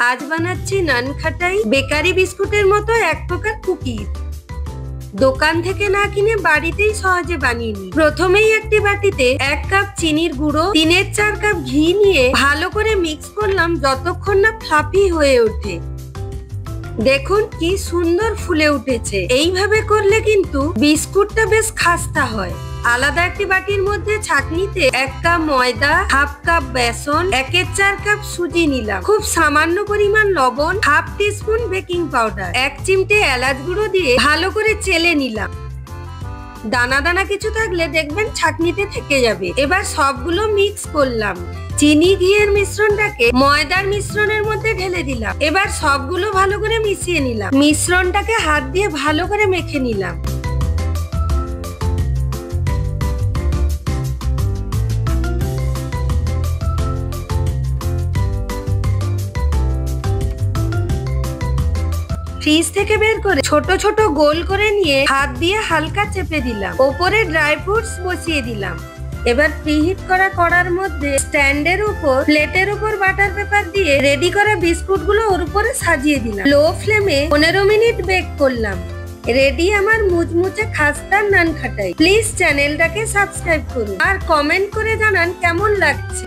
আজ বানাচ্ছি নানখাটাই বেকারি বিস্কুটের মতো এক প্রকার কুকিজ। দোকান থেকে না কিনে বাড়িতেই সহজে বানিয়ে নিই। প্রথমেই একটি বাটিতে 1 কাপ চিনির গুঁড়ো, 3-4 কাপ ঘি নিয়ে ভালো করে মিক্স করলাম যতক্ষণ না ফ্লাফি হয়ে ওঠে। দেখুন কি সুন্দর ফুলে উঠেছে। এইভাবে করলে কিন্তু বিস্কুটটা বেশ খাস্তা হয়। আলাদা একটি বাটির মধ্যে ছাঁকনিতে 1 কাপ ময়দা, 1/2 কাপ বেসন, 1/4 কাপ সুজি নিলাম। খুব সামান্য পরিমাণ লবণ, 1/2 টিস্পুন বেকিং পাউডার, 1 চিমটে এলাচ গুঁড়ো দিয়ে ভালো করে চেলে নিলাম। দানা দানা কিছু থাকলে দেখবেন ছাঁকনিতে থেকে যাবে। এবার সবগুলো মিক্স করলাম। চিনি ঘিয়ের মিশ্রণটাকে ময়দার মিশ্রণের মধ্যে ঢেলে দিলাম। এবার সবগুলো ভালো করে মিশিয়ে নিলাম। মিশ্রণটাকে হাত দিয়ে ভালো করে মেখে নিলাম। ফ্রিজ থেকে বের করে ছোট ছোট গোল করে নিয়ে হাত দিয়ে হালকা চেপে দিলাম। ওপরে ড্রাই ফ্রুটস বসিয়ে দিলাম। এবার প্রিহিট করা কড়ার মধ্যে স্ট্যান্ডের উপর প্লেটের উপর বাটার পেপার দিয়ে রেডি করা বিস্কুটগুলো ওর উপরে সাজিয়ে দিলাম। লো ফ্লেমে 15 মিনিট বেক করলাম। রেডি আমার মুচমুচে খাস্তা নানখাটাই। প্লিজ চ্যানেলটাকে সাবস্ক্রাইব করুন আর কমেন্ট করে জানান কেমন লাগছে।